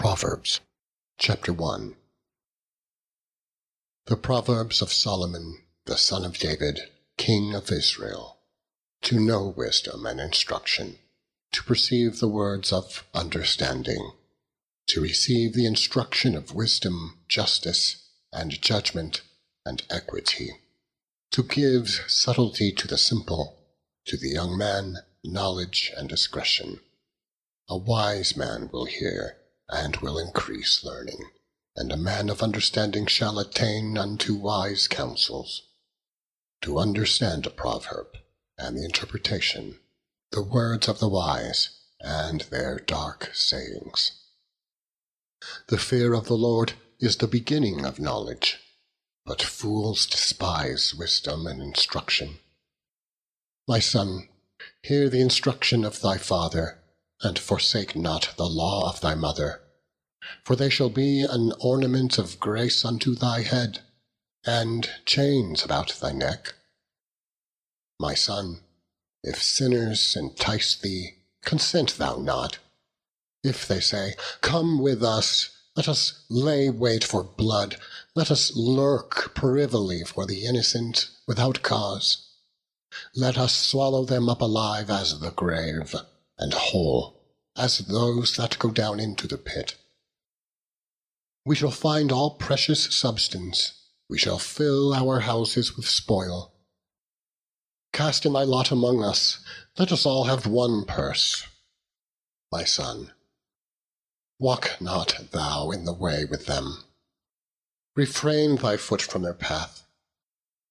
Proverbs, chapter 1. The Proverbs of Solomon, the son of David, king of Israel, to know wisdom and instruction, to perceive the words of understanding, to receive the instruction of wisdom, justice, and judgment, and equity, to give subtlety to the simple, to the young man knowledge and discretion. A wise man will hear, and will increase learning, and a man of understanding shall attain unto wise counsels. To understand a proverb, and the interpretation, the words of the wise, and their dark sayings. The fear of the Lord is the beginning of knowledge, but fools despise wisdom and instruction. My son, hear the instruction of thy father, and forsake not the law of thy mother, for they shall be an ornament of grace unto thy head, and chains about thy neck. My son, if sinners entice thee, consent thou not. If they say, Come with us, let us lay wait for blood, let us lurk privily for the innocent without cause. Let us swallow them up alive as the grave, and whole as those that go down into the pit. We shall find all precious substance, we shall fill our houses with spoil. Cast in thy lot among us, let us all have one purse. My son, walk not thou in the way with them. Refrain thy foot from their path,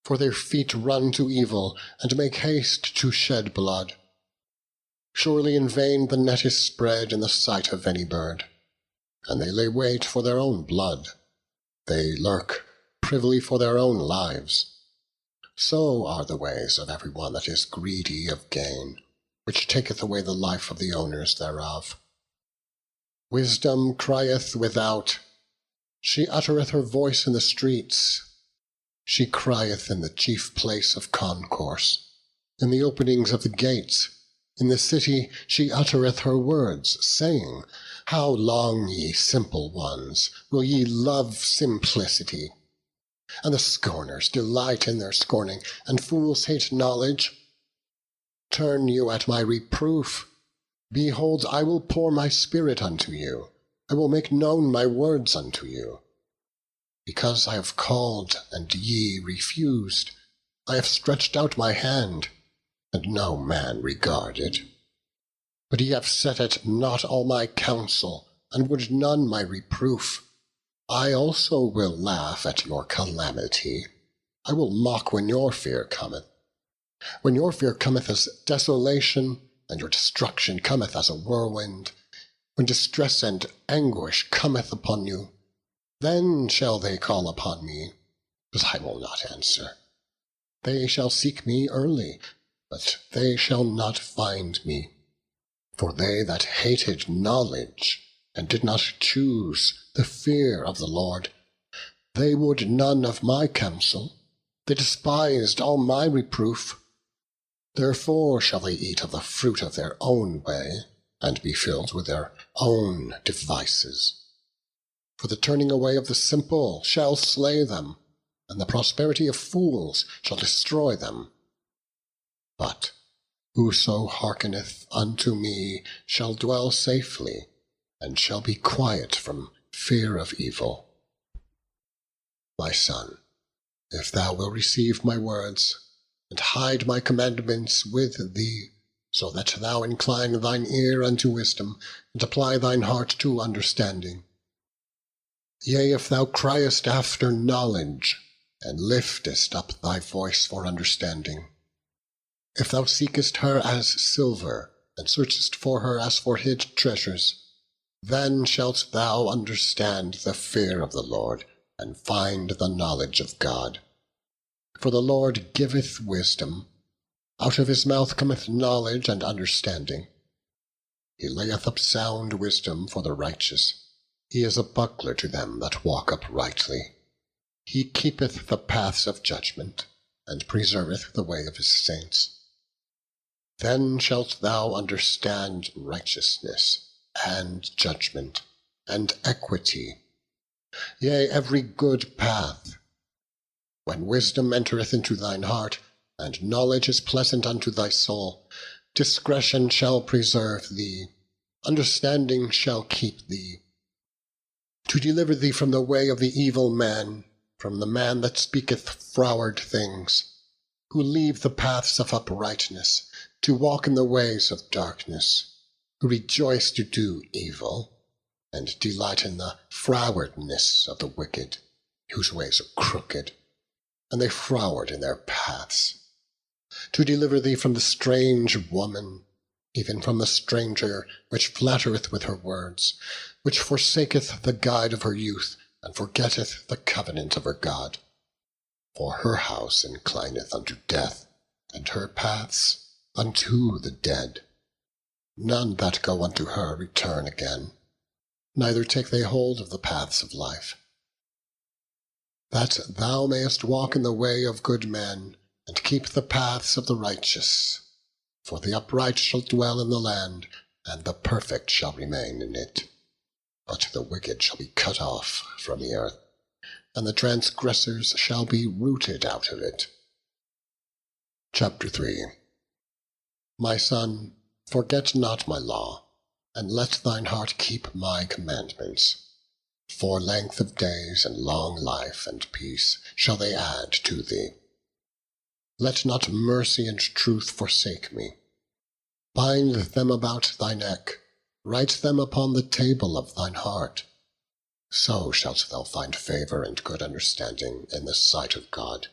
for their feet run to evil, and make haste to shed blood. Surely in vain the net is spread in the sight of any bird, and they lay wait for their own blood. They lurk privily for their own lives. So are the ways of every one that is greedy of gain, which taketh away the life of the owners thereof. Wisdom crieth without, she uttereth her voice in the streets. She crieth in the chief place of concourse, in the openings of the gates. In the city she uttereth her words, saying, How long, ye simple ones, will ye love simplicity? And the scorners delight in their scorning, and fools hate knowledge. Turn you at my reproof. Behold, I will pour my spirit unto you. I will make known my words unto you. Because I have called, and ye refused, I have stretched out my hand, and no man regarded. But ye have set at naught all my counsel, and would none my reproof. I also will laugh at your calamity. I will mock when your fear cometh. When your fear cometh as desolation, and your destruction cometh as a whirlwind, when distress and anguish cometh upon you, then shall they call upon me, but I will not answer. They shall seek me early, but they shall not find me. For they that hated knowledge, and did not choose the fear of the Lord, they would none of my counsel, they despised all my reproof. Therefore shall they eat of the fruit of their own way, and be filled with their own devices. For the turning away of the simple shall slay them, and the prosperity of fools shall destroy them. But whoso hearkeneth unto me shall dwell safely, and shall be quiet from fear of evil. My son, if thou wilt receive my words, and hide my commandments with thee, so that thou incline thine ear unto wisdom, and apply thine heart to understanding. Yea, if thou criest after knowledge, and liftest up thy voice for understanding, if thou seekest her as silver, and searchest for her as for hid treasures, then shalt thou understand the fear of the Lord, and find the knowledge of God. For the Lord giveth wisdom, out of his mouth cometh knowledge and understanding. He layeth up sound wisdom for the righteous. He is a buckler to them that walk uprightly. He keepeth the paths of judgment, and preserveth the way of his saints. Then shalt thou understand righteousness and judgment, and equity, yea, every good path. When wisdom entereth into thine heart, and knowledge is pleasant unto thy soul, discretion shall preserve thee, understanding shall keep thee, to deliver thee from the way of the evil man, from the man that speaketh froward things, who leave the paths of uprightness, to walk in the ways of darkness, who rejoice to do evil, and delight in the frowardness of the wicked, whose ways are crooked, and they froward in their paths, to deliver thee from the strange woman, even from the stranger which flattereth with her words, which forsaketh the guide of her youth, and forgetteth the covenant of her God. For her house inclineth unto death, and her paths unto the dead. None that go unto her return again, neither take they hold of the paths of life. That thou mayest walk in the way of good men, and keep the paths of the righteous. For the upright shall dwell in the land, and the perfect shall remain in it. But the wicked shall be cut off from the earth, and the transgressors shall be rooted out of it. Chapter 3. My son, forget not my law, and let thine heart keep my commandments. For length of days and long life and peace shall they add to thee. Let not mercy and truth forsake me. Bind them about thy neck, write them upon the table of thine heart. So shalt thou find favour and good understanding in the sight of God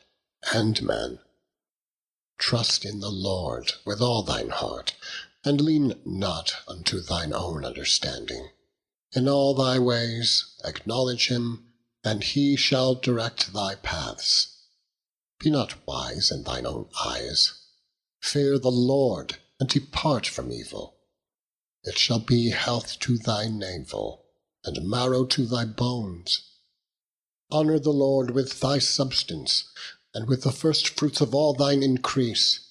and man. Trust in the Lord with all thine heart, and lean not unto thine own understanding. In all thy ways acknowledge him, and he shall direct thy paths. Be not wise in thine own eyes. Fear the Lord, and depart from evil. It shall be health to thy navel, and marrow to thy bones. Honour the Lord with thy substance, and with the firstfruits of all thine increase.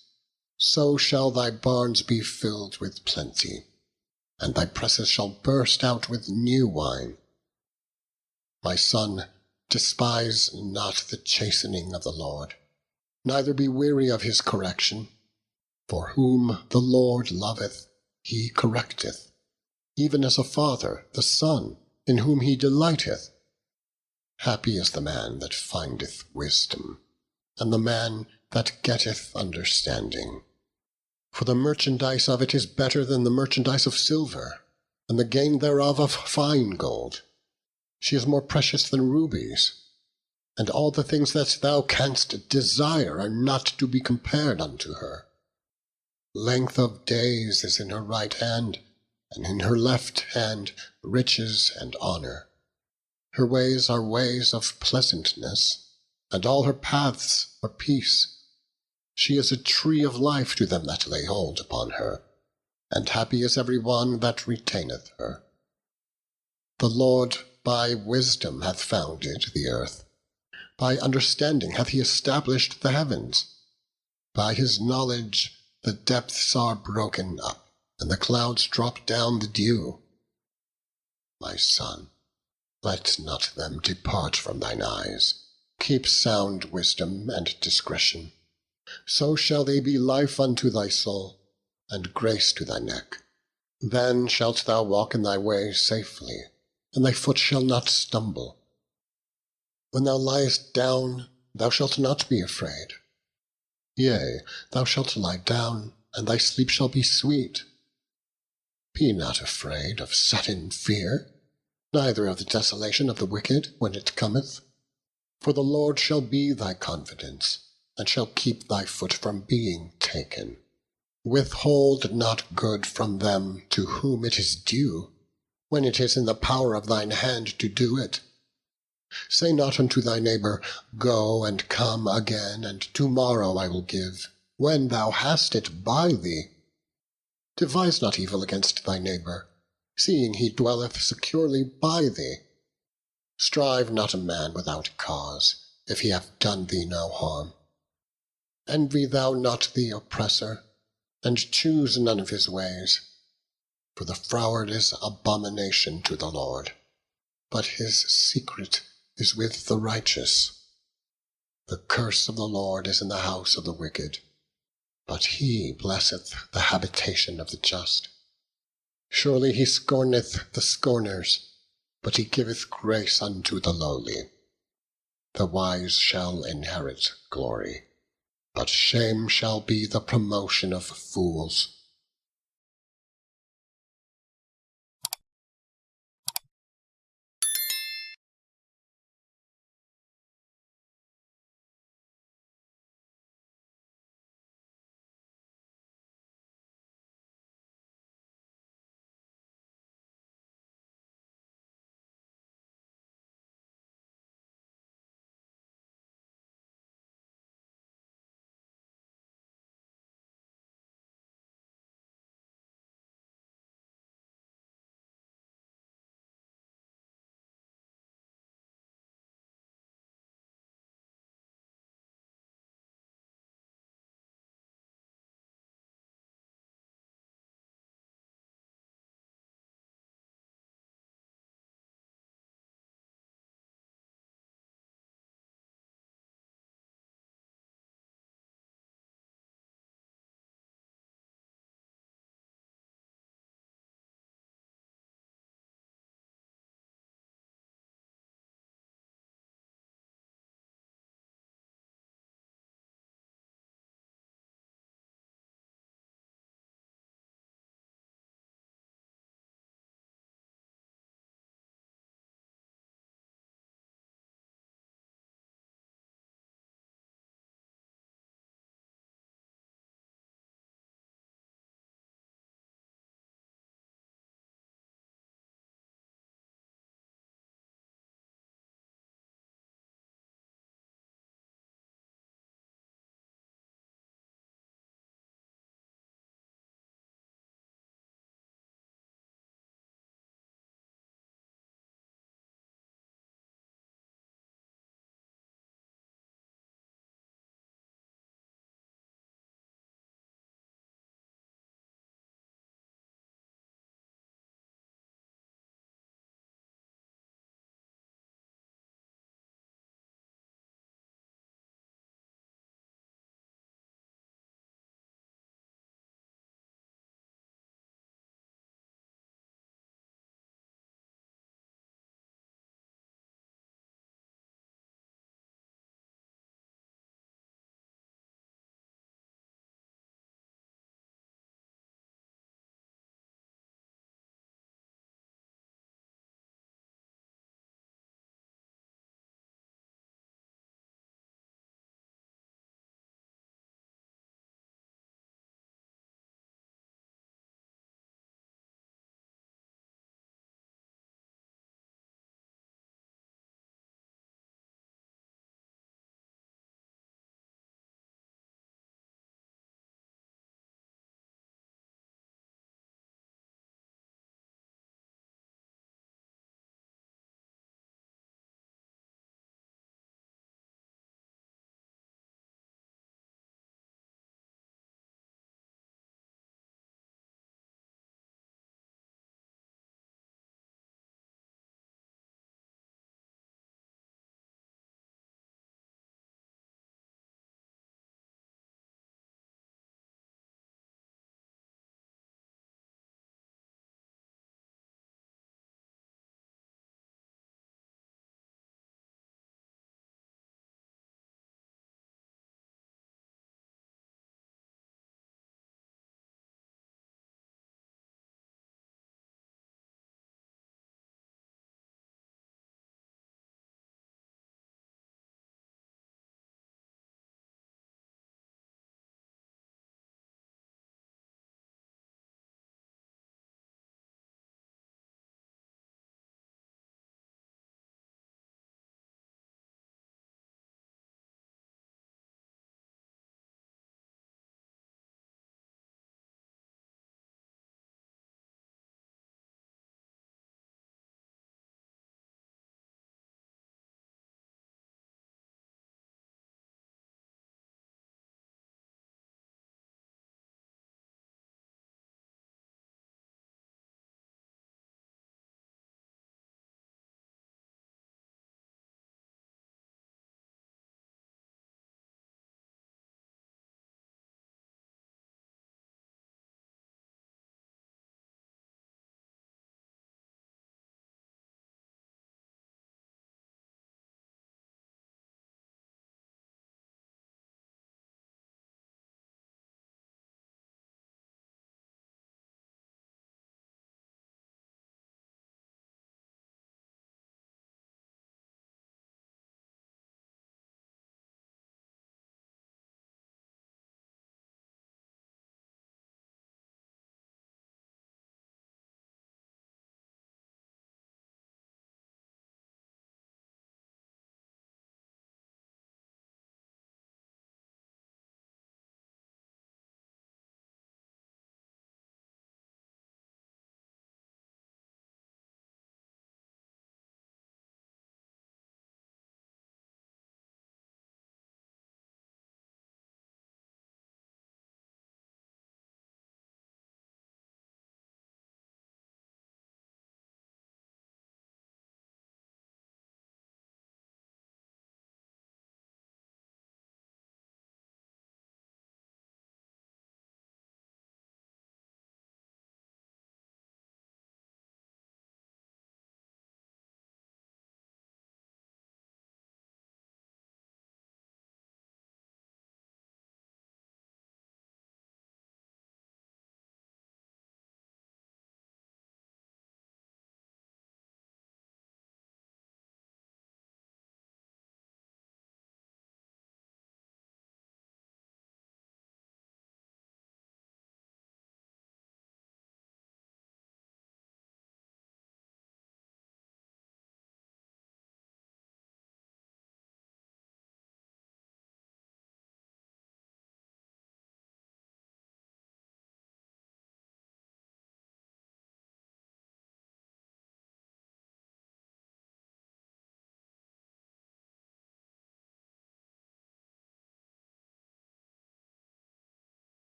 So shall thy barns be filled with plenty, and thy presses shall burst out with new wine. My son, despise not the chastening of the Lord, neither be weary of his correction. For whom the Lord loveth, he correcteth, even as a father the son, in whom he delighteth. Happy is the man that findeth wisdom, and the man that getteth understanding. For the merchandise of it is better than the merchandise of silver, and the gain thereof of fine gold. She is more precious than rubies, and all the things that thou canst desire are not to be compared unto her. Length of days is in her right hand, and in her left hand riches and honour. Her ways are ways of pleasantness, and all her paths are peace. She is a tree of life to them that lay hold upon her, and happy is every one that retaineth her. The Lord by wisdom hath founded the earth, by understanding hath he established the heavens. By his knowledge the depths are broken up, and the clouds drop down the dew. My son, let not them depart from thine eyes. Keep sound wisdom and discretion. So shall they be life unto thy soul, and grace to thy neck. Then shalt thou walk in thy way safely, and thy foot shall not stumble. When thou liest down, thou shalt not be afraid. Yea, thou shalt lie down, and thy sleep shall be sweet. Be not afraid of sudden fear, neither of the desolation of the wicked when it cometh. For the Lord shall be thy confidence, and shall keep thy foot from being taken. Withhold not good from them to whom it is due, when it is in the power of thine hand to do it. Say not unto thy neighbour, Go and come again, and tomorrow I will give, when thou hast it by thee. Devise not evil against thy neighbour, seeing he dwelleth securely by thee. Strive not a man without cause, if he have done thee no harm. Envy thou not the oppressor, and choose none of his ways. For the froward is abomination to the Lord, but his secret is with the righteous. The curse of the Lord is in the house of the wicked, but he blesseth the habitation of the just. Surely he scorneth the scorners, but he giveth grace unto the lowly. The wise shall inherit glory, but shame shall be the promotion of fools.